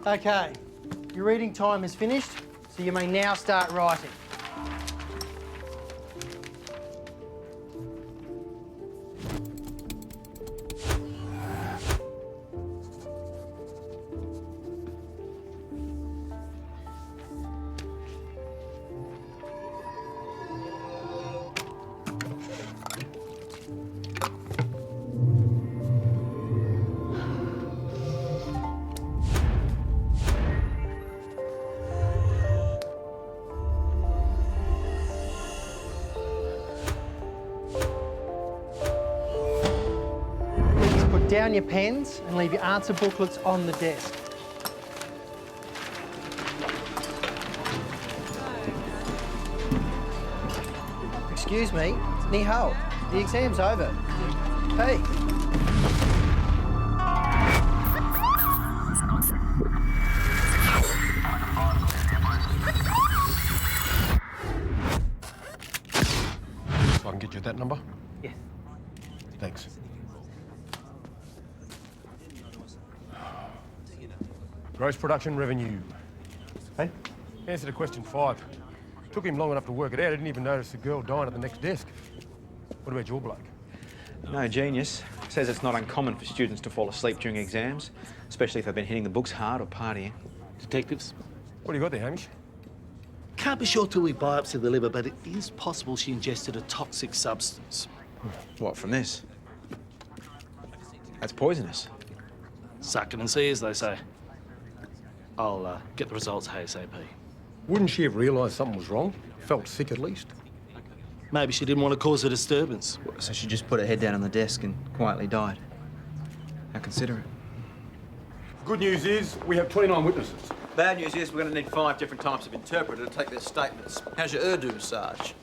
Okay, your reading time is finished, so you may now start writing. Down your pens and leave your answer booklets on the desk. Excuse me, ni hao. The exam's over. Hey. So I can get you that number? Yes. Thanks. Gross production revenue. Hey? Answer to question 5. Took him long enough to work it out. I didn't even notice the girl dying at the next desk. What about your bloke? No genius. Says it's not uncommon for students to fall asleep during exams, especially if they've been hitting the books hard or partying. Detectives? What do you got there, Hamish? Can't be sure till we biopsy the liver, but it is possible she ingested a toxic substance. What, from this? That's poisonous. Suck it and see, as they say. I'll get the results ASAP. Wouldn't she have realised something was wrong? Felt sick at least? Maybe she didn't want to cause a disturbance. So she just put her head down on the desk and quietly died. How considerate. Good news is we have 29 witnesses. Bad news is we're going to need 5 different types of interpreter to take their statements. How's your Urdu, Sarge?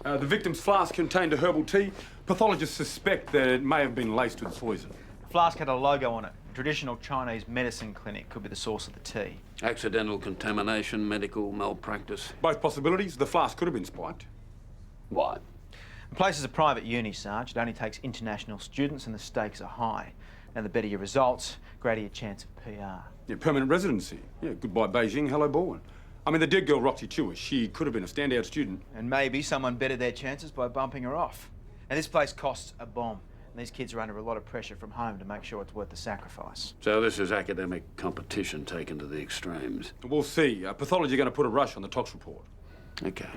The victim's flask contained a herbal tea. Pathologists suspect that it may have been laced with poison. The flask had a logo on it. A traditional Chinese medicine clinic could be the source of the tea. Accidental contamination, medical malpractice. Both possibilities. The flask could have been spiked. Why? The place is a private uni, Sarge. It only takes international students and the stakes are high. Now, the better your results, greater your chance of PR. Yeah, permanent residency. Yeah, goodbye Beijing, hello Bourne. I mean, the dead girl, Roxy Chua, she could have been a standout student. And maybe someone bettered their chances by bumping her off. Now, this place costs a bomb. And these kids are under a lot of pressure from home to make sure it's worth the sacrifice. So this is academic competition taken to the extremes. We'll see. Pathology are going to put a rush on the tox report. Okay.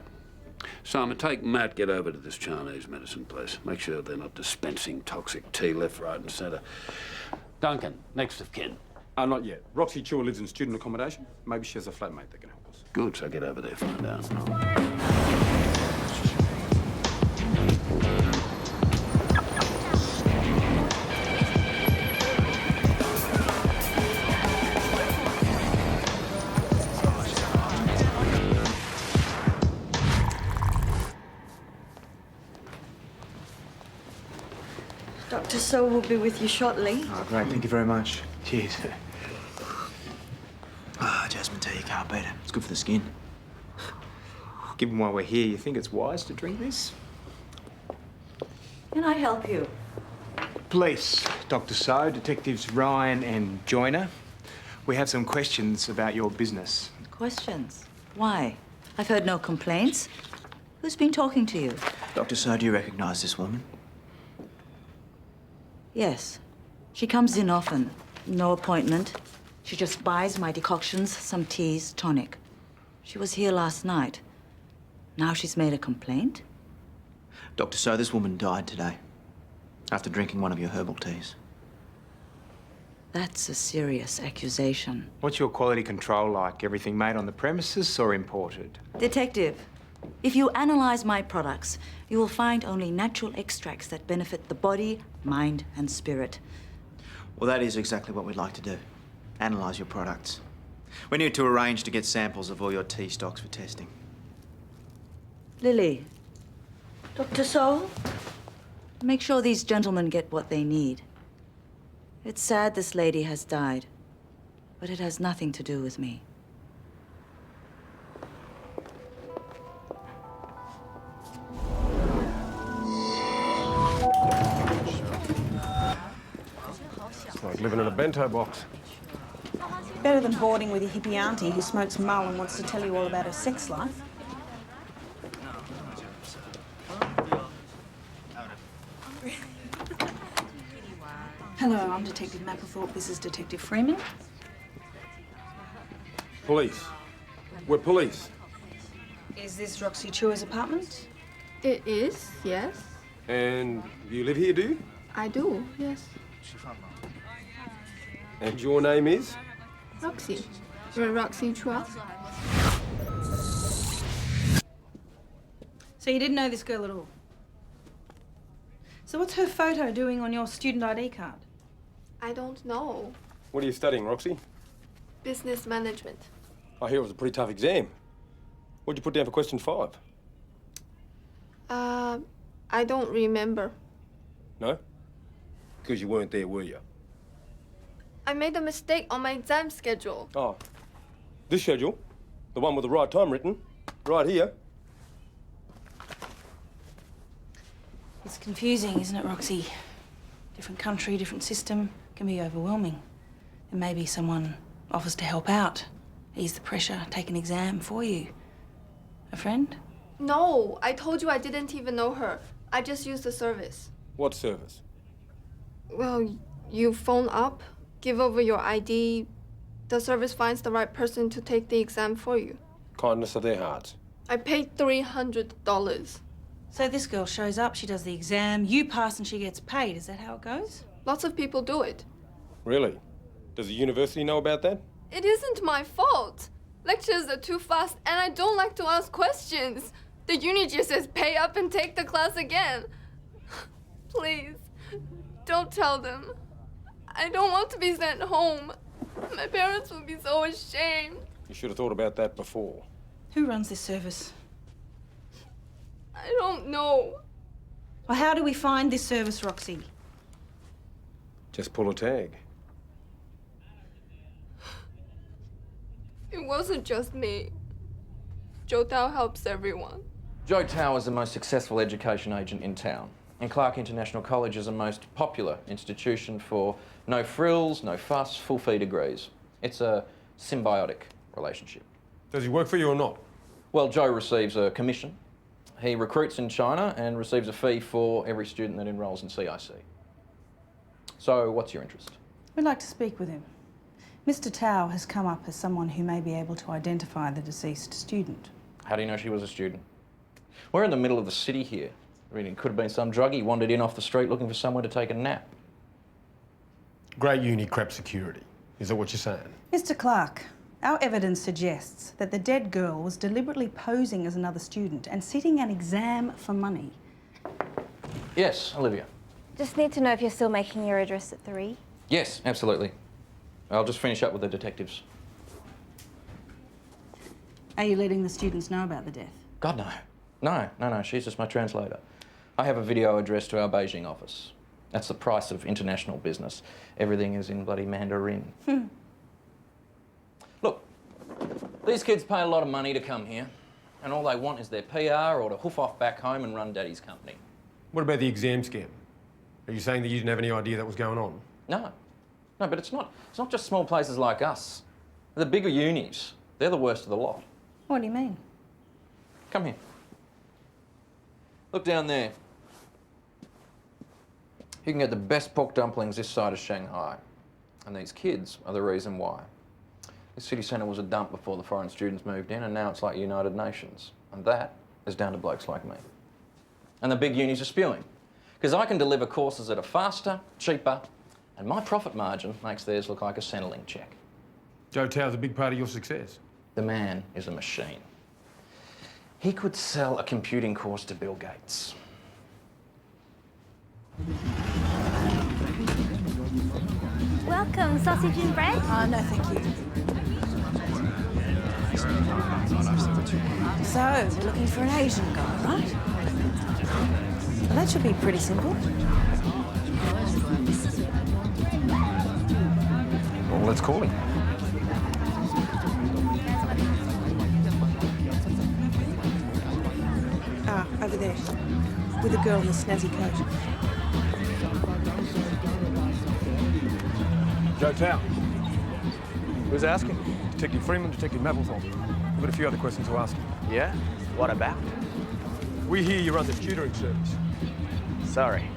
Simon, take Matt, get over to this Chinese medicine place. Make sure they're not dispensing toxic tea left, right and centre. Duncan, next of kin. Not yet. Roxy Chua lives in student accommodation. Maybe she has a flatmate that can help us. Good, so get over there, find out. Dr. So will be with you shortly. Oh, great. Thank you very much. Cheers. Jasmine tea, you can't beat it. It's good for the skin. Given why we're here, you think it's wise to drink this? Can I help you? Police, Dr. So, Detectives Ryan and Joyner. We have some questions about your business. Questions? Why? I've heard no complaints. Who's been talking to you? Dr. So, do you recognise this woman? Yes. She comes in often. No appointment. She just buys my decoctions, some teas, tonic. She was here last night. Now she's made a complaint? Dr. So, this woman died today after drinking one of your herbal teas. That's a serious accusation. What's your quality control like? Everything made on the premises or imported? Detective, if you analyze my products, you will find only natural extracts that benefit the body, mind, and spirit. Well, that is exactly what we'd like to do. Analyze your products. We need to arrange to get samples of all your tea stocks for testing. Lily, Dr. So, make sure these gentlemen get what they need. It's sad this lady has died, but it has nothing to do with me. It's like living in a bento box. Better than boarding with your hippie auntie who smokes mull and wants to tell you all about her sex life. Hello, I'm Detective Mapplethorpe. This is Detective Freeman. Police. We're police. Is this Roxy Chua's apartment? It is, yes. And you live here, do you? I do, yes. And your name is? Roxy. Roxy Chua. So you didn't know this girl at all? So what's her photo doing on your student ID card? I don't know. What are you studying, Roxy? Business management. I hear it was a pretty tough exam. What'd you put down for question 5? I don't remember. No? Because you weren't there, were you? I made a mistake on my exam schedule. Oh. This schedule? The one with the right time written? Right here? It's confusing, isn't it, Roxy? Different country, different system, can be overwhelming. And maybe someone offers to help out, ease the pressure, take an exam for you. A friend? No, I told you I didn't even know her. I just used the service. What service? Well, you phone up, give over your ID. The service finds the right person to take the exam for you. Kindness of their hearts. I paid $300. So this girl shows up, she does the exam, you pass and she gets paid. Is that how it goes? Lots of people do it. Really? Does the university know about that? It isn't my fault. Lectures are too fast and I don't like to ask questions. The uni just says pay up and take the class again. Please, don't tell them. I don't want to be sent home. My parents will be so ashamed. You should have thought about that before. Who runs this service? I don't know. Well, how do we find this service, Roxy? Just pull a tag. It wasn't just me. Joe Tao helps everyone. Joe Tao is the most successful education agent in town. And Clark International College is the most popular institution for no frills, no fuss, full fee degrees. It's a symbiotic relationship. Does he work for you or not? Well, Joe receives a commission. He recruits in China and receives a fee for every student that enrolls in CIC. So, what's your interest? We'd like to speak with him. Mr. Tao has come up as someone who may be able to identify the deceased student. How do you know she was a student? We're in the middle of the city here. I mean, it could have been some druggie wandered in off the street looking for somewhere to take a nap. Great uni crap security. Is that what you're saying? Mr. Clark, our evidence suggests that the dead girl was deliberately posing as another student and sitting an exam for money. Yes, Olivia. Just need to know if you're still making your address at 3. Yes, absolutely. I'll just finish up with the detectives. Are you letting the students know about the death? God, no. No, she's just my translator. I have a video addressed to our Beijing office. That's the price of international business. Everything is in bloody Mandarin. Look, these kids pay a lot of money to come here, and all they want is their PR or to hoof off back home and run Daddy's company. What about the exam scam? Are you saying that you didn't have any idea that was going on? No, but it's not just small places like us. The bigger unis, they're the worst of the lot. What do you mean? Come here. Look down there. You can get the best pork dumplings this side of Shanghai. And these kids are the reason why. The city centre was a dump before the foreign students moved in, and now it's like United Nations. And that is down to blokes like me. And the big unis are spewing. Because I can deliver courses that are faster, cheaper, and my profit margin makes theirs look like a Centrelink check. Joe Tao's a big part of your success. The man is a machine. He could sell a computing course to Bill Gates. Welcome, sausage and bread? No, thank you. So, we're looking for an Asian guy, right? Well, that should be pretty simple. Well, let's call him. Over there, with a girl in a snazzy coat. Joe Tao. Who's asking? Detective Freeman, Detective Mapplethorpe. We've got a few other questions to ask you. Yeah? What about? We hear you run the tutoring service. Sorry,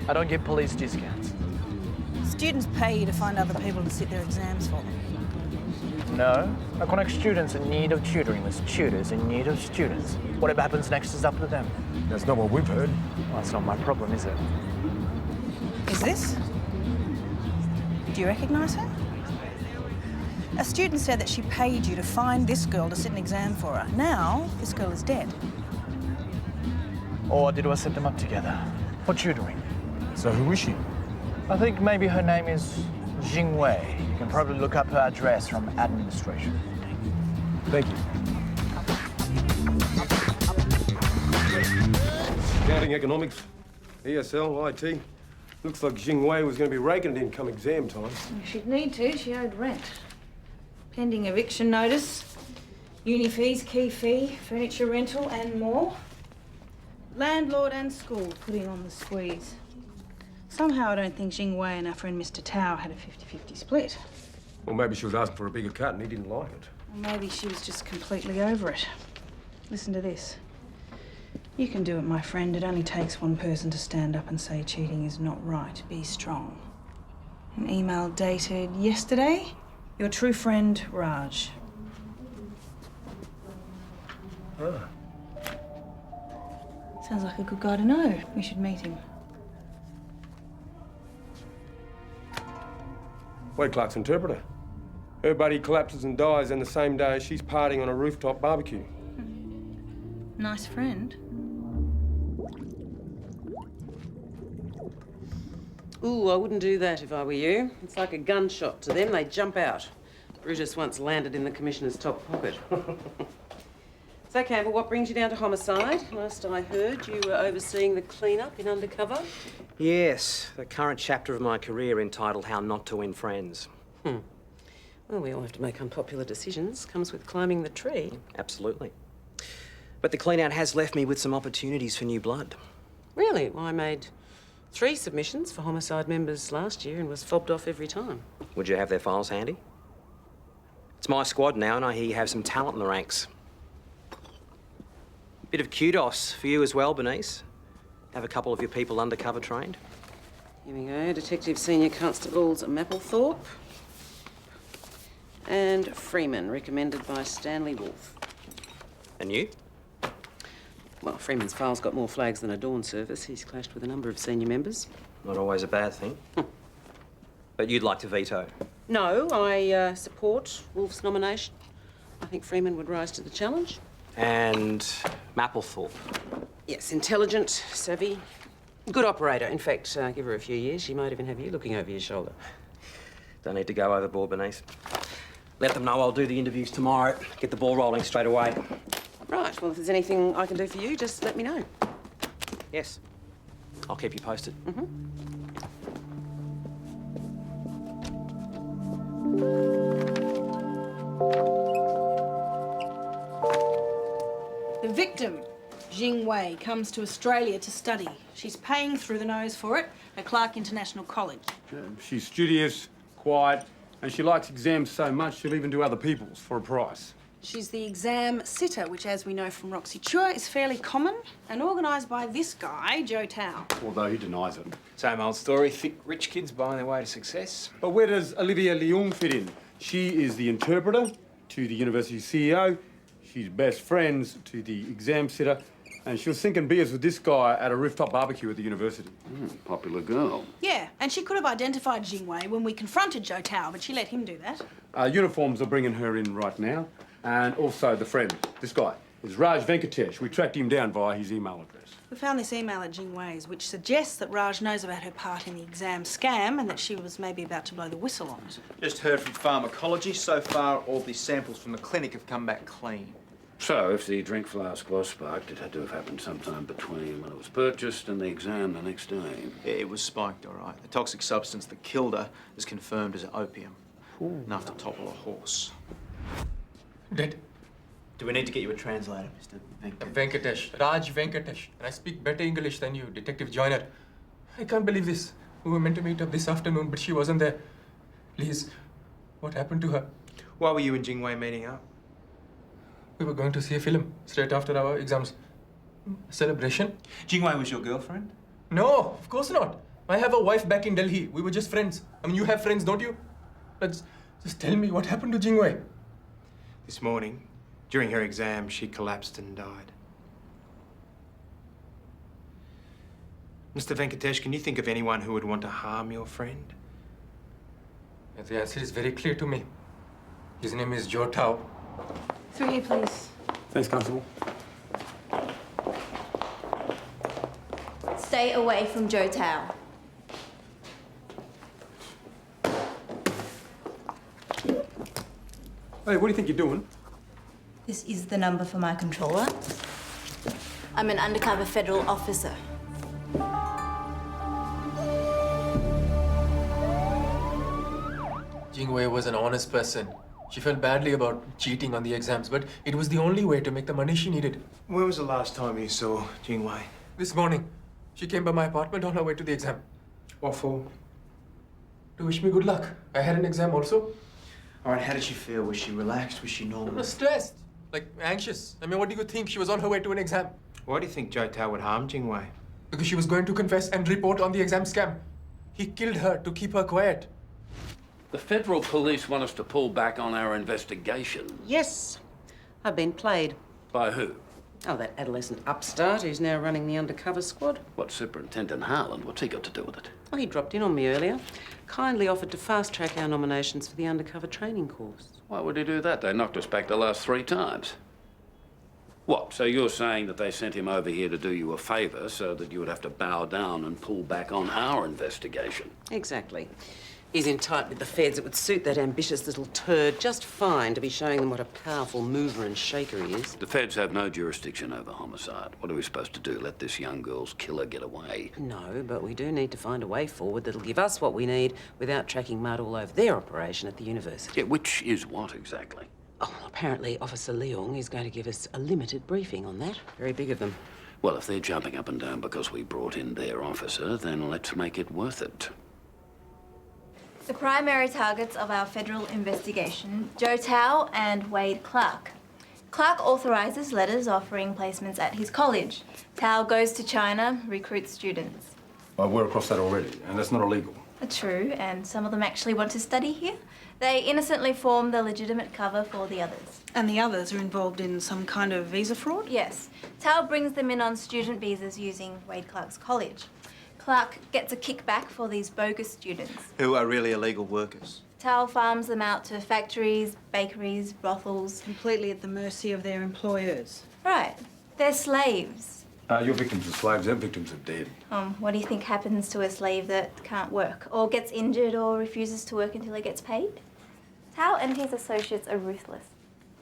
I don't give police discounts. Students pay you to find other people to sit their exams for them. No, I connect students in need of tutoring with tutors in need of students. Whatever happens next is up to them. That's not what we've heard. Well, that's not my problem, is it? Is this? Do you recognise her? A student said that she paid you to find this girl to sit an exam for her. Now, this girl is dead. Or did I set them up together? For tutoring. So who is she? I think maybe her name is Jing Wei. You can probably look up her address from administration. Thank you. Accounting, economics, ESL, IT. Looks like Jing Wei was going to be raking it in come exam time. She'd need to. She owed rent. Pending eviction notice, uni fees, key fee, furniture rental and more. Landlord and school putting on the squeeze. Somehow I don't think Jing Wei and our friend Mr. Tao had a 50-50 split. Or maybe she was asking for a bigger cut and he didn't like it. Or maybe she was just completely over it. Listen to this. You can do it, my friend. It only takes one person to stand up and say cheating is not right. Be strong. An email dated yesterday. Your true friend, Raj. Ah. Sounds like a good guy to know. We should meet him. Wade Clark's interpreter. Her buddy collapses and dies, and the same day she's partying on a rooftop barbecue. Nice friend. Ooh, I wouldn't do that if I were you. It's like a gunshot to them. They jump out. Brutus once landed in the Commissioner's top pocket. So, Campbell, what brings you down to homicide? Last I heard, you were overseeing the clean-up in Undercover. Yes, the current chapter of my career entitled How Not to Win Friends. Well, we all have to make unpopular decisions. Comes with climbing the tree. Absolutely. But the clean-out has left me with some opportunities for new blood. Really? Well, I made 3 submissions for homicide members last year and was fobbed off every time. Would you have their files handy? It's my squad now, and I hear you have some talent in the ranks. Bit of kudos for you as well, Bernice. Have a couple of your people undercover trained. Here we go. Detective Senior Constables Mapplethorpe and Freeman, recommended by Stanley Wolfe. And you? Well, Freeman's file's got more flags than a dawn service. He's clashed with a number of senior members. Not always a bad thing. But you'd like to veto? No, I support Wolfe's nomination. I think Freeman would rise to the challenge. And Mapplethorpe? Yes, intelligent, savvy, good operator. In fact, give her a few years, she might even have you looking over your shoulder. Don't need to go overboard, Bernice. Let them know I'll do the interviews tomorrow. Get the ball rolling straight away. Right, well, if there's anything I can do for you, just let me know. Yes. I'll keep you posted. The victim, Jing Wei, comes to Australia to study. She's paying through the nose for it at Clark International College. She's studious, quiet, and she likes exams so much she'll even do other people's for a price. She's the exam sitter, which, as we know from Roxy Chua, is fairly common and organised by this guy, Joe Tao. Although he denies it. Same old story. Thick, rich kids buying their way to success. But where does Olivia Leung fit in? She is the interpreter to the university CEO. She's best friends to the exam sitter. And she was sinking beers with this guy at a rooftop barbecue at the university. Popular girl. Yeah, and she could have identified Jing Wei when we confronted Joe Tao, but she let him do that. Uniforms are bringing her in right now. And also the friend, this guy, is Raj Venkatesh. We tracked him down via his email address. We found this email at Jing Wei's, which suggests that Raj knows about her part in the exam scam and that she was maybe about to blow the whistle on it. Just heard from pharmacology. So far, all the samples from the clinic have come back clean. So, if the drink flask was sparked, it had to have happened sometime between when it was purchased and the exam the next day. Yeah, it was spiked, all right. The toxic substance that killed her is confirmed as opium. Enough to topple a horse. Dead. Do we need to get you a translator, Mr. Venkatesh. Raj Venkatesh. And I speak better English than you, Detective Joyner. I can't believe this. We were meant to meet up this afternoon, but she wasn't there. Please, what happened to her? Why were you and Jingwei meeting up? We were going to see a film straight after our exams. A celebration? Jingwei was your girlfriend? No, of course not. I have a wife back in Delhi. We were just friends. I mean, you have friends, don't you? Just tell me what happened to Jingwei. This morning, during her exam, she collapsed and died. Mr. Venkatesh, can you think of anyone who would want to harm your friend? The answer is very clear to me. His name is Joe Tao. Through here, please. Thanks, Constable. Stay away from Joe Tao. Hey, what do you think you're doing? This is the number for my controller. I'm an undercover federal officer. Jingwei was an honest person. She felt badly about cheating on the exams, but it was the only way to make the money she needed. When was the last time you saw Jingwei? This morning, she came by my apartment on her way to the exam. What for? To wish me good luck. I had an exam also. All right, how did she feel? Was she relaxed? Was she I normal? was stressed, like anxious. I mean, what do you think? She was on her way to an exam. Why do you think Joe Tao would harm Jingwei? Because she was going to confess and report on the exam scam. He killed her to keep her quiet. The federal police want us to pull back on our investigation. Yes, I've been played. By who? Oh, that adolescent upstart who's now running the undercover squad. What, Superintendent Harland? What's he got to do with it? Oh, he dropped in on me earlier. Kindly offered to fast-track our nominations for the undercover training course. Why would he do that? They knocked us back the last 3 times. What, so you're saying that they sent him over here to do you a favour so that you would have to bow down and pull back on our investigation? Exactly. He's in tight with the feds. It would suit that ambitious little turd just fine to be showing them what a powerful mover and shaker he is. The feds have no jurisdiction over homicide. What are we supposed to do? Let this young girl's killer get away? No, but we do need to find a way forward that'll give us what we need without tracking mud all over their operation at the university. Yeah, which is what exactly? Oh, well, apparently Officer Leong is going to give us a limited briefing on that. Very big of them. Well, if they're jumping up and down because we brought in their officer, then let's make it worth it. The primary targets of our federal investigation, Joe Tao and Wade Clark. Clark authorises letters offering placements at his college. Tao goes to China, recruits students. Well, we're across that already, and that's not illegal. True, and some of them actually want to study here. They innocently form the legitimate cover for the others. And the others are involved in some kind of visa fraud? Yes. Tao brings them in on student visas using Wade Clark's college. Clark gets a kickback for these bogus students. Who are really illegal workers? Tao farms them out to factories, bakeries, brothels. Completely at the mercy of their employers. Right. They're slaves. Your victims are slaves, their victims are dead. What do you think happens to a slave that can't work, or gets injured, or refuses to work until he gets paid? Tao and his associates are ruthless.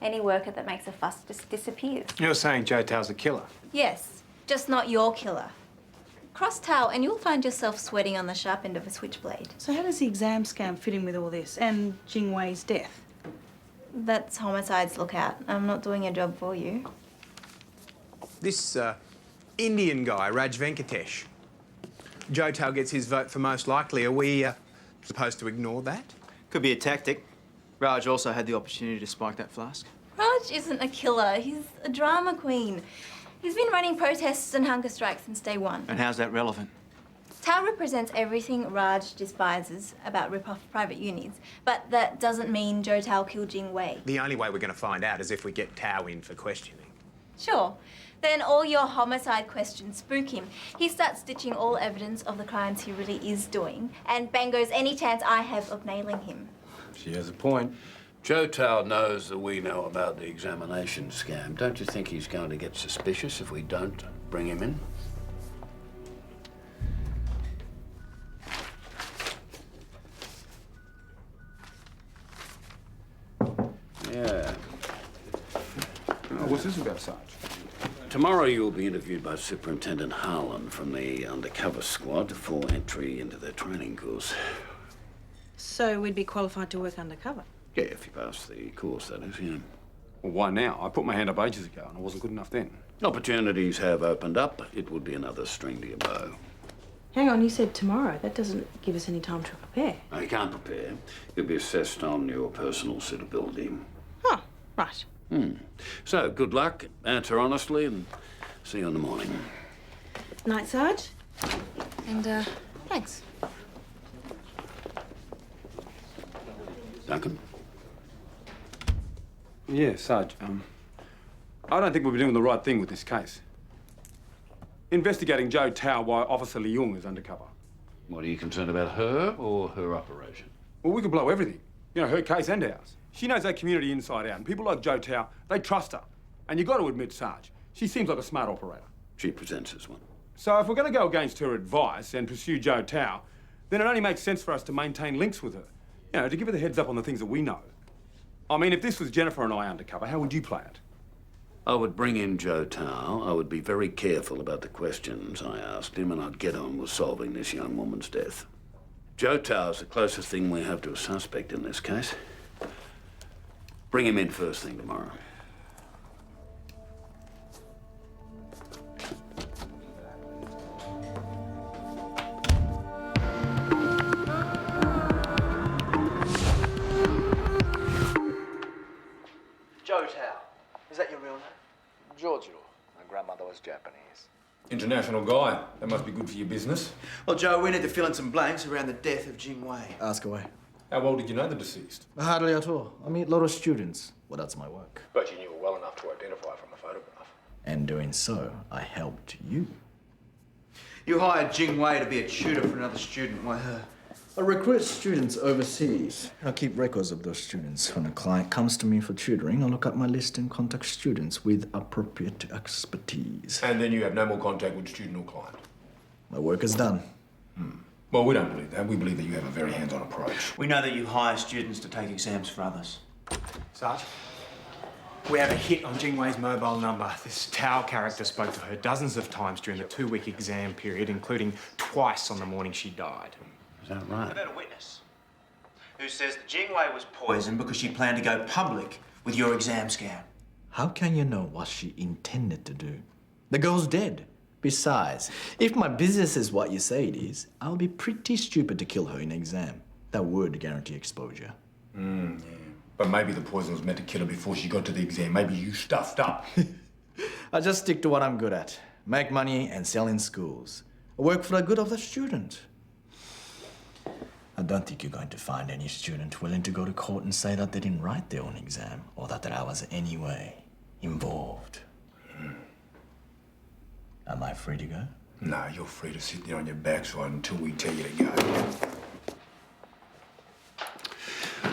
Any worker that makes a fuss just disappears. You're saying Joe Tao's a killer? Yes, just not your killer. Cross Tao and you'll find yourself sweating on the sharp end of a switchblade. So how does the exam scam fit in with all this, and Jingwei's death? That's Homicide's lookout. I'm not doing your job for you. This Indian guy, Raj Venkatesh. Joe Tao gets his vote for most likely. Are we supposed to ignore that? Could be a tactic. Raj also had the opportunity to spike that flask. Raj isn't a killer. He's a drama queen. He's been running protests and hunger strikes since day one. And how's that relevant? Tao represents everything Raj despises about rip-off private unis, but that doesn't mean Joe Tao killed Jingwei. The only way we're going to find out is if we get Tao in for questioning. Sure. Then all your homicide questions spook him. He starts ditching all evidence of the crimes he really is doing, and bang goes any chance I have of nailing him. She has a point. Joe Tao knows that we know about the examination scam. Don't you think he's going to get suspicious if we don't bring him in? Yeah. What's this about, Sarge? Tomorrow you'll be interviewed by Superintendent Harland from the Undercover squad for entry into their training course. So we'd be qualified to work undercover? Yeah, if you pass the course, that is, yeah. Well, why now? I put my hand up ages ago and I wasn't good enough then. Opportunities have opened up. It would be another string to your bow. Hang on, you said tomorrow. That doesn't give us any time to prepare. No, you can't prepare. You'll be assessed on your personal suitability. Oh, right. So, good luck, answer honestly, and see you in the morning. Night, Sarge. And, thanks. Duncan? Yeah, Sarge, I don't think we've been doing the right thing with this case. Investigating Joe Tao while Officer Leung is undercover. What, are you concerned about her or her operation? Well, we could blow everything. You know, her case and ours. She knows that community inside out, and people like Joe Tao, they trust her. And you've got to admit, Sarge, she seems like a smart operator. She presents as one. So if we're going to go against her advice and pursue Joe Tao, then it only makes sense for us to maintain links with her. You know, to give her the heads up on the things that we know. I mean, if this was Jennifer and I undercover, how would you play it? I would bring in Joe Tao. I would be very careful about the questions I asked him, and I'd get on with solving this young woman's death. Joe Tao's the closest thing we have to a suspect in this case. Bring him in first thing tomorrow. Joe Tao. Is that your real name? Giorgio. My grandmother was Japanese. International guy. That must be good for your business. Well, Joe, we need to fill in some blanks around the death of Jing Wei. Ask away. How well did you know the deceased? Hardly at all. I meet a lot of students. Well, that's my work. But you knew her well enough to identify from a photograph. And doing so, I helped you. You hired Jing Wei to be a tutor for another student. Why her? I recruit students overseas. I keep records of those students. When a client comes to me for tutoring, I look up my list and contact students with appropriate expertise. And then you have no more contact with student or client? My work is done. Well, we don't believe that. We believe that you have a very hands-on approach. We know that you hire students to take exams for others. Sarge, we have a hit on Jing Wei's mobile number. This Tao character spoke to her dozens of times during the 2-week exam period, including twice on the morning she died. Is that right? I've had a witness who says that Jing Wei was poisoned because she planned to go public with your exam scam. How can you know what she intended to do? The girl's dead. Besides, if my business is what you say it is, I'll be pretty stupid to kill her in an exam. That would guarantee exposure. Yeah. But maybe the poison was meant to kill her before she got to the exam. Maybe you stuffed up. I just stick to what I'm good at. Make money and sell in schools. I work for the good of the student. I don't think you're going to find any student willing to go to court and say that they didn't write their own exam or that I was anyway involved. Am I free to go? No, you're free to sit there on your backside until we tell you to go.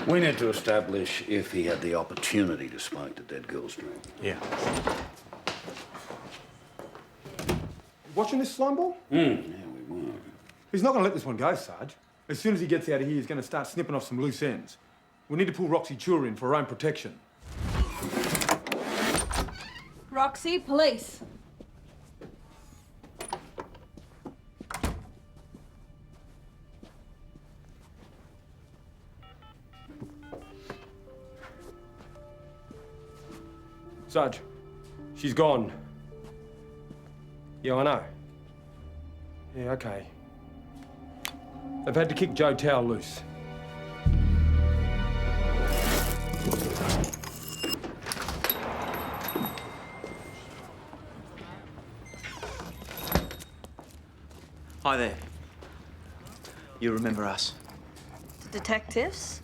We need to establish if he had the opportunity to spike the dead girl's dream. Yeah. Watching this slime ball? Yeah, we were. He's not going to let this one go, Sarge. As soon as he gets out of here, he's going to start snipping off some loose ends. We need to pull Roxy Chua in for her own protection. Roxy, police. Sarge, she's gone. Yeah, I know. Yeah, okay. They've had to kick Joe Tao loose. Hi there. You remember us? The detectives?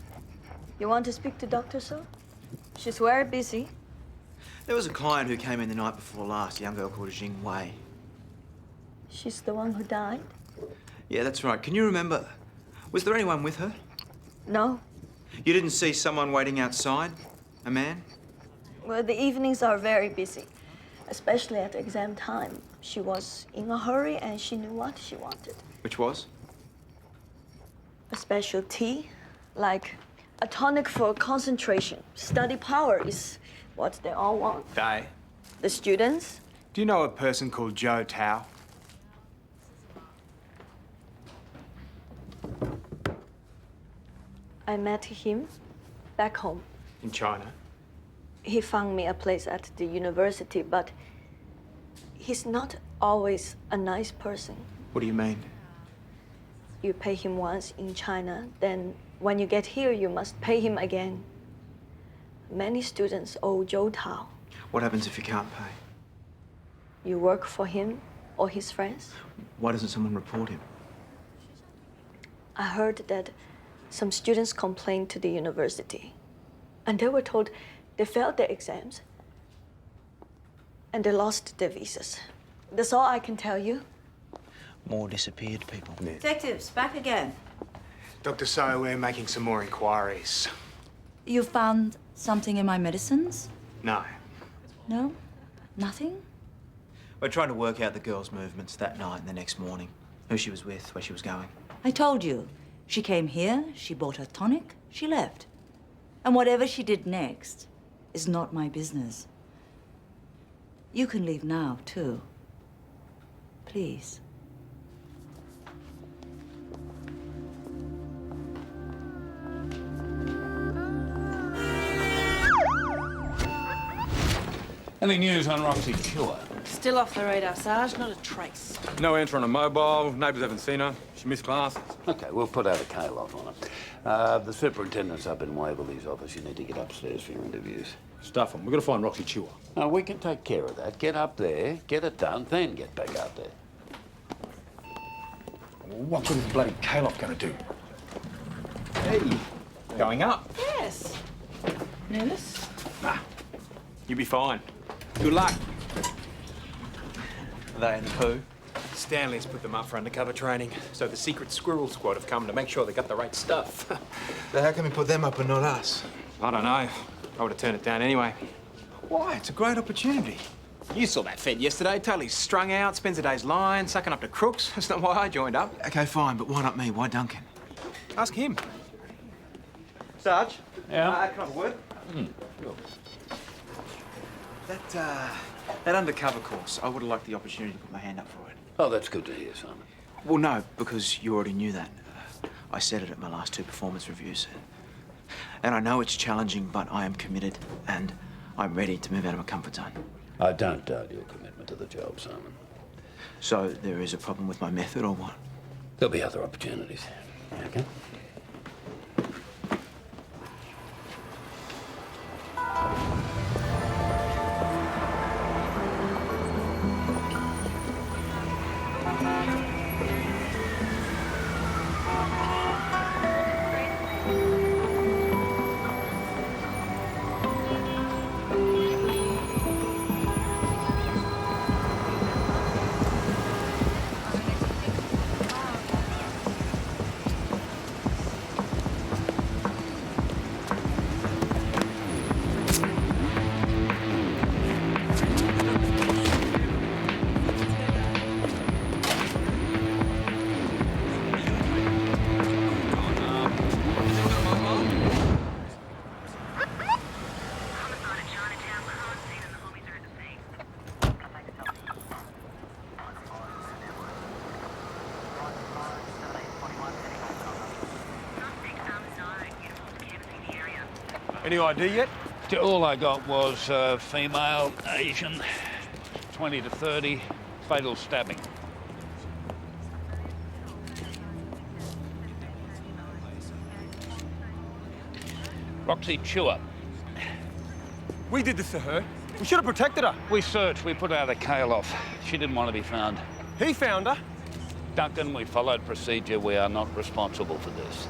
You want to speak to Dr. So? She's very busy. There was a client who came in the night before last, a young girl called Jing Wei. She's the one who died? Yeah, that's right. Can you remember? Was there anyone with her? No. You didn't see someone waiting outside? A man? Well, the evenings are very busy, especially at exam time. She was in a hurry and she knew what she wanted. Which was? A special tea, like a tonic for concentration. Study power is what they all want. Day. The students? Do you know a person called Joe Tao? I met him back home. In China? He found me a place at the university, but he's not always a nice person. What do you mean? You pay him once in China, then when you get here, you must pay him again. Many students owe Zhou Tao. What happens if you can't pay? You work for him or his friends? Why doesn't someone report him? I heard that some students complained to the university, and they were told they failed their exams and they lost their visas. That's all I can tell you. More disappeared people. Detectives, back again. Dr. So, we're making some more inquiries. You found something in my medicines? No. No? Nothing? We're trying to work out the girl's movements that night and the next morning. Who she was with, where she was going. I told you. She came here, she bought her tonic, she left. And whatever she did next is not my business. You can leave now, too. Please. Any news on Roxy Chua? Still off the radar, Sarge. Not a trace. No answer on a mobile. Neighbours haven't seen her. She missed classes. Okay, we'll put out a call-off on her. The superintendent's up in Waverley's office. You need to get upstairs for your interviews. Stuff them. We've got to find Roxy Chua. No, we can take care of that. Get up there, get it done, then get back out there. What good is bloody Kaloff going to do? Hey, going up. Yes. Nervous? Nah, you'll be fine. Good luck. Are they in the poo? Stanley's put them up for undercover training, so the secret squirrel squad have come to make sure they got the right stuff. Then how come you put them up and not us? I don't know. I would have turned it down anyway. Why? It's a great opportunity. You saw that Fed yesterday, totally strung out, spends a day's lying, sucking up to crooks. That's not why I joined up. Okay, fine, but why not me? Why Duncan? Ask him. Sarge? Yeah? Can I have a word? That undercover course, I would have liked the opportunity to put my hand up for it. Oh, that's good to hear, Simon. Well, no, because you already knew that. I said it at my last 2 performance reviews. And I know it's challenging, but I am committed, and I'm ready to move out of my comfort zone. I don't doubt your commitment to the job, Simon. So there is a problem with my method, or what? There'll be other opportunities. Okay? Any idea yet? All I got was female, Asian, 20 to 30, fatal stabbing. Roxy Chua. We did this to her. We should have protected her. We searched, we put out a call-off. She didn't want to be found. He found her. Duncan, we followed procedure. We are not responsible for this.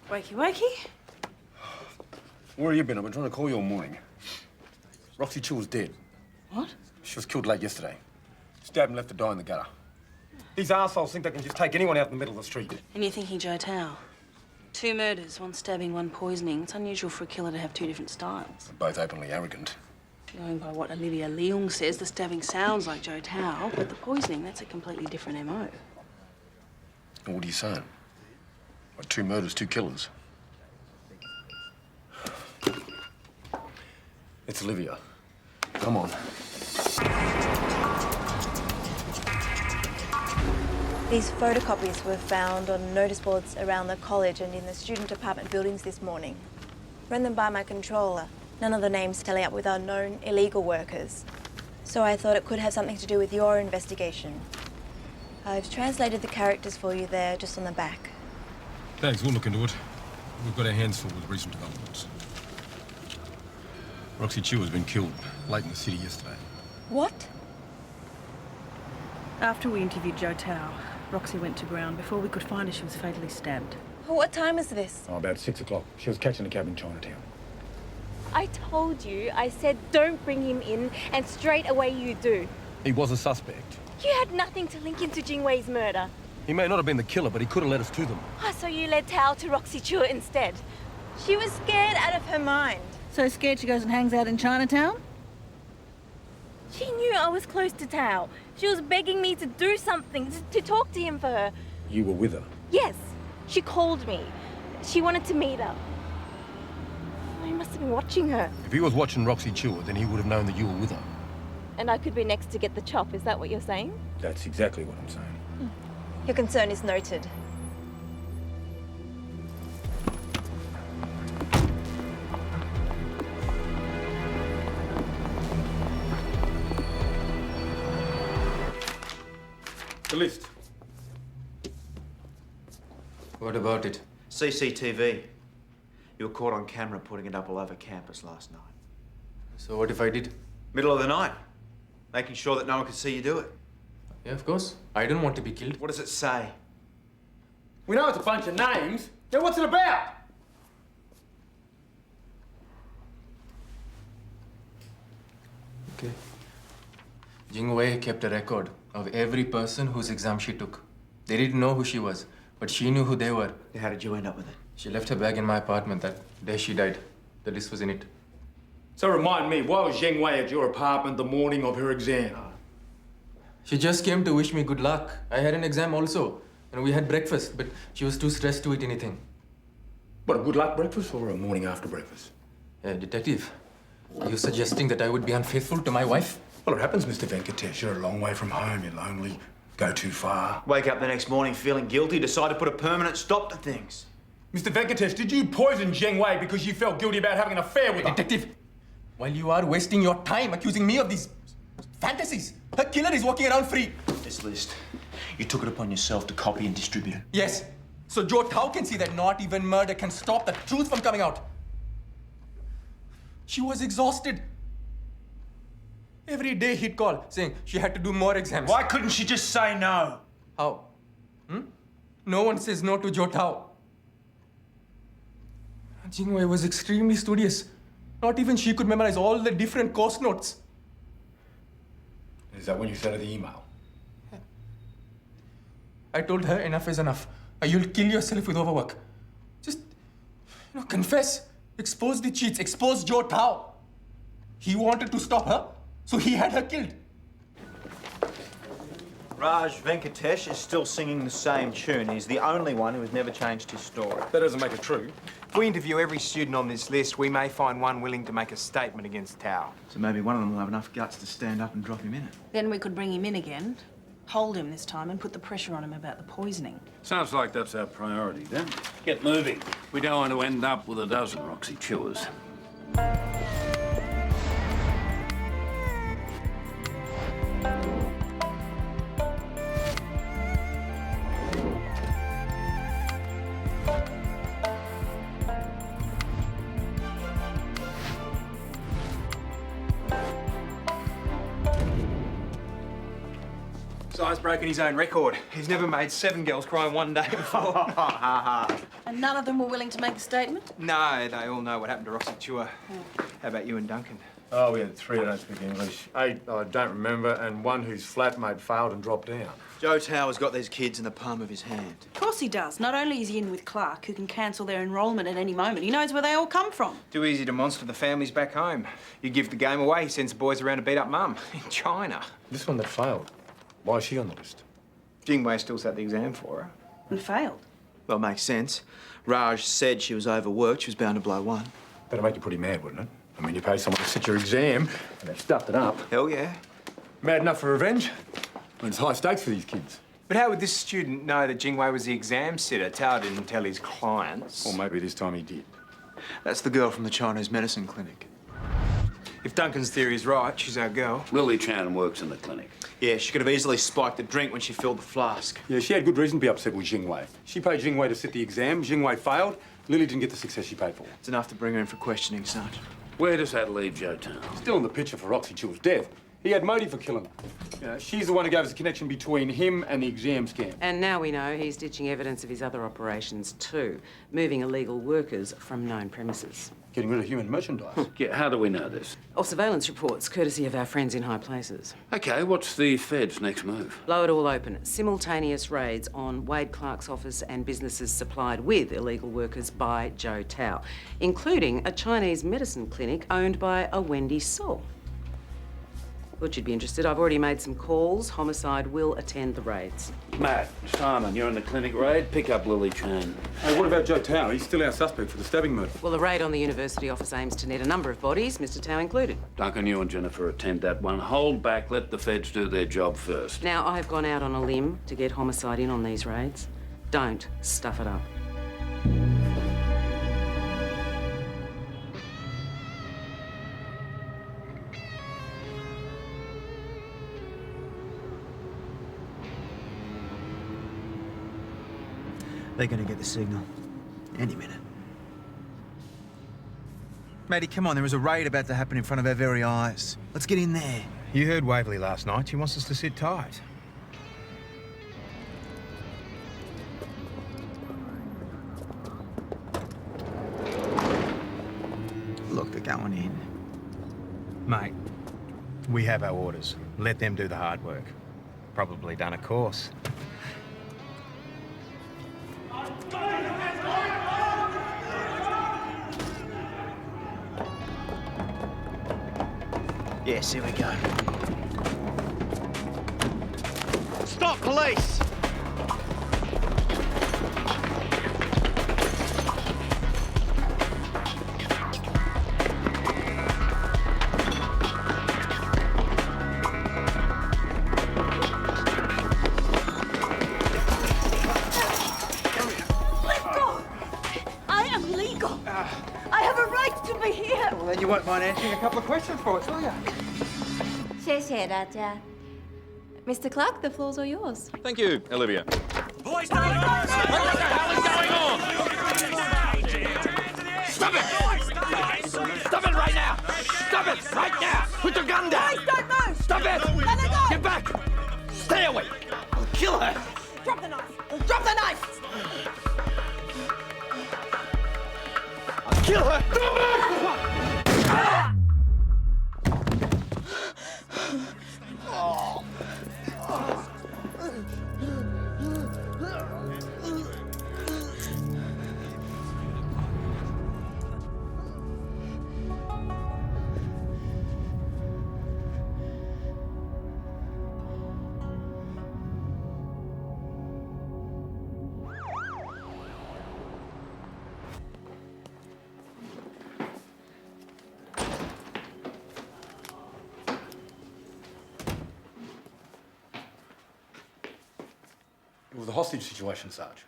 Wakey, wakey. Where have you been? I've been trying to call you all morning. Roxy Chua's dead. What? She was killed late yesterday. Stabbed and left to die in the gutter. These arseholes think they can just take anyone out in the middle of the street. And you're thinking Zhou Tao? 2 murders, 1 stabbing, 1 poisoning. It's unusual for a killer to have 2 different styles. Both openly arrogant. Going by what Olivia Leung says, the stabbing sounds like Zhou Tao, but the poisoning, that's a completely different MO. And what are you saying? Like 2 murders, 2 killers. It's Olivia. Come on. These photocopies were found on notice boards around the college and in the student apartment buildings this morning. Ran them by my controller. None of the names tally up with our known illegal workers. So I thought it could have something to do with your investigation. I've translated the characters for you there, just on the back. Thanks, we'll look into it. We've got our hands full with recent developments. Roxy Chew has been killed late in the city yesterday. What? After we interviewed Joe Tao, Roxy went to ground. Before we could find her, she was fatally stabbed. What time is this? Oh, about 6 o'clock. She was catching a cab in Chinatown. I told you, I said don't bring him in, and straight away you do. He was a suspect. You had nothing to link into Jingwei's murder. He may not have been the killer, but he could have led us to them. Oh, so you led Tao to Roxy Chew instead. She was scared out of her mind. So scared she goes and hangs out in Chinatown? She knew I was close to Tao. She was begging me to do something, to talk to him for her. You were with her? Yes, she called me. She wanted to meet up. I must have been watching her. If he was watching Roxy Chew, then he would have known that you were with her. And I could be next to get the chop, is that what you're saying? That's exactly what I'm saying. Your concern is noted. The list. What about it? CCTV. You were caught on camera putting it up all over campus last night. So what if I did? Middle of the night. Making sure that no one could see you do it. Yeah, of course. I don't want to be killed. What does it say? We know it's a bunch of names. Now what's it about? Okay. Jingwei kept a record of every person whose exam she took. They didn't know who she was, but she knew who they were. How did you end up with it? She left her bag in my apartment that day she died. The list was in it. So remind me, why was Zheng Wei at your apartment the morning of her exam? She just came to wish me good luck. I had an exam also, and we had breakfast, but she was too stressed to eat anything. What, a good luck breakfast or a morning after breakfast? Detective, are you suggesting that I would be unfaithful to my wife? Well, it happens, Mr. Venkatesh. You're a long way from home. You're lonely. Go too far. Wake up the next morning feeling guilty, decide to put a permanent stop to things. Mr. Venkatesh, did you poison Zheng Wei because you felt guilty about having an affair with her? Detective, while you are wasting your time accusing me of these fantasies, her killer is walking around free. This list, you took it upon yourself to copy and distribute it. Yes, so Joe Tao can see that not even murder can stop the truth from coming out. She was exhausted. Every day he'd call, saying she had to do more exams. Why couldn't she just say no? How? No one says no to Joe Tao. Jingwei was extremely studious. Not even she could memorize all the different course notes. Is that when you sent her the email? I told her enough is enough. You'll kill yourself with overwork. Just, confess. Expose the cheats. Expose Joe Tao. He wanted to stop her, so he had her killed. Raj Venkatesh is still singing the same tune. He's the only one who has never changed his story. That doesn't make it true. If we interview every student on this list, we may find one willing to make a statement against Tao. So maybe one of them will have enough guts to stand up and drop him in it. Then we could bring him in again, hold him this time, and put the pressure on him about the poisoning. Sounds like that's our priority, then. Get moving. We don't want to end up with a dozen Roxy Chewers. Guy's broken his own record. He's never made 7 girls cry in one day before. And none of them were willing to make a statement? No, they all know what happened to Roxy Chewer. How about you and Duncan? Oh, we had 3 that don't speak English. 8 I don't remember, and 1 whose flatmate failed and dropped down. Joe Tower's got these kids in the palm of his hand. Of course he does. Not only is he in with Clark, who can cancel their enrolment at any moment, he knows where they all come from. Too easy to monster the families back home. You give the game away, he sends the boys around to beat up Mum. In China. This one that failed. Why is she on the list? Jingwei still sat the exam for her. And failed. Well, it makes sense. Raj said she was overworked. She was bound to blow one. That'd make you pretty mad, wouldn't it? I mean, you pay someone to sit your exam, and they've stuffed it up. Hell yeah. Mad enough for revenge? I mean, it's high stakes for these kids. But how would this student know that Jingwei was the exam sitter? Tao didn't tell his clients. Or maybe this time he did. That's the girl from the Chinese medicine clinic. If Duncan's theory is right, she's our girl. Lily Chan works in the clinic. Yeah, she could have easily spiked the drink when she filled the flask. Yeah, she had good reason to be upset with Jingwei. She paid Jingwei to sit the exam. Jingwei failed. Lily didn't get the success she paid for. It's enough to bring her in for questioning, Sarge. Where does that leave Joe Town? Still in the picture for Roxy Chill's death. He had motive for killing her. She's the one who gave us the connection between him and the exam scam. And now we know he's ditching evidence of his other operations too, moving illegal workers from known premises. Getting rid of human merchandise. Yeah, how do we know this? Or surveillance reports, courtesy of our friends in high places. OK, what's the Fed's next move? Blow it all open. Simultaneous raids on Wade Clark's office and businesses supplied with illegal workers by Joe Tao, including a Chinese medicine clinic owned by a Wendy Saul. Thought you'd be interested. I've already made some calls. Homicide will attend the raids. Matt, Simon, you're in the clinic raid. Pick up Lily Chan. Hey, what about Joe Tao? He's still our suspect for the stabbing murder. Well, the raid on the university office aims to net a number of bodies, Mr. Tao included. Duncan, you and Jennifer attend that one. Hold back. Let the Feds do their job first. Now, I've gone out on a limb to get Homicide in on these raids. Don't stuff it up. They're gonna get the signal any minute. Matey, come on, there is a raid about to happen in front of our very eyes. Let's get in there. You heard Waverley last night. She wants us to sit tight. Look, they're going in. Mate, we have our orders. Let them do the hard work. Probably done a course. Yes, here we go. Stop, police! Let go! I am legal. I have a right to be here. Well, then you won't mind answering a couple of questions for us, will you? 谢谢大家. Mr. Clark, the floor's all yours. Thank you, Olivia. What the hell is going on? Stop it! Stop it right now! Stop it right now! Put your gun down! Guys, don't move! Stop it! Let her go! Get back! Stay away! I'll kill her! Drop the knife! Drop the knife! I'll kill her! It was the hostage situation, Sarge.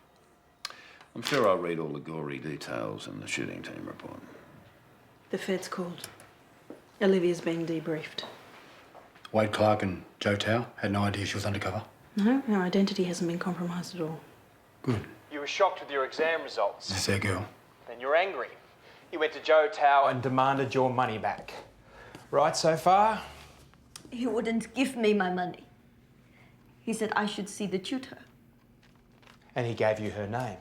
I'm sure I'll read all the gory details in the shooting team report. The Fed's called. Olivia's being debriefed. Wade Clark and Joe Tao had no idea she was undercover. No, her identity hasn't been compromised at all. Good. You were shocked with your exam results. This is their girl. Then you're angry. You went to Joe Tao and demanded your money back. Right so far? He wouldn't give me my money. He said I should see the tutor. And he gave you her name,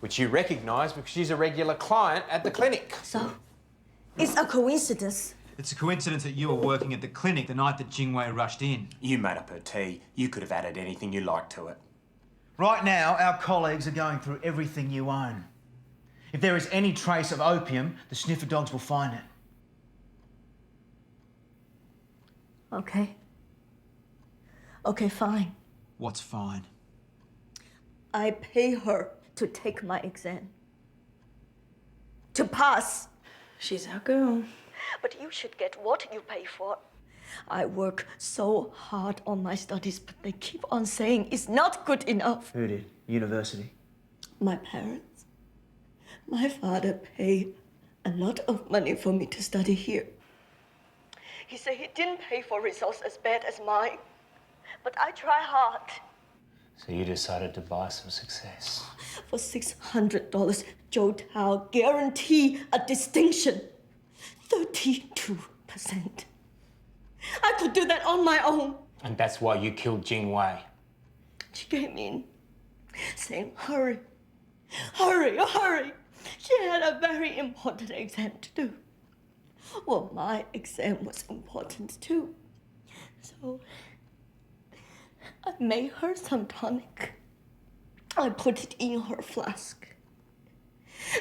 which you recognise because she's a regular client at the clinic. So, it's a coincidence. It's a coincidence that you were working at the clinic the night that Jingwei rushed in. You made up her tea. You could have added anything you liked to it. Right now, our colleagues are going through everything you own. If there is any trace of opium, the sniffer dogs will find it. Okay. Okay, fine. What's fine? I pay her to take my exam. To pass. She's our girl. but you should get what you pay for. I work so hard on my studies, but they keep on saying it's not good enough. Who did? University? My parents. My father paid a lot of money for me to study here. He said he didn't pay for results as bad as mine, but I try hard. So you decided to buy some success. For $600, Joe Tao guarantee a distinction. 32%. I could do that on my own. And that's why you killed Jing Wei. She came in saying, hurry, hurry, hurry. She had a very important exam to do. Well, my exam was important too. So I made her some tonic. I put it in her flask.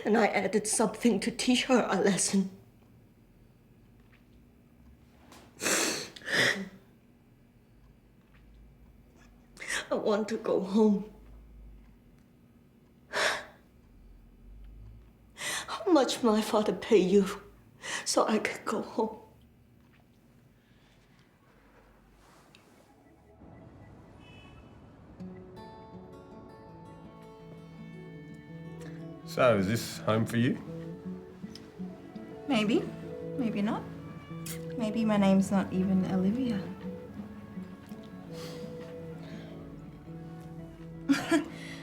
And I added something to teach her a lesson. I want to go home. How much my father pay you so I can go home? So, is this home for you? Maybe. Maybe not. Maybe my name's not even Olivia.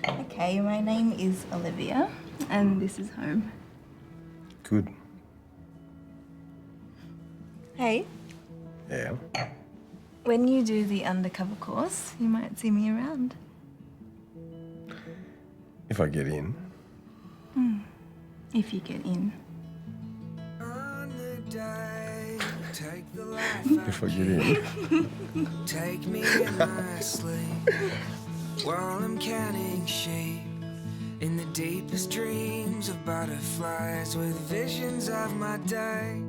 Okay, my name is Olivia, and this is home. Good. Hey, Yeah. when you do the undercover course, you might see me around. If I get in. If you get in. If I get in. Take me in my sleep while I'm counting sheep in the deepest dreams of butterflies with visions of my day.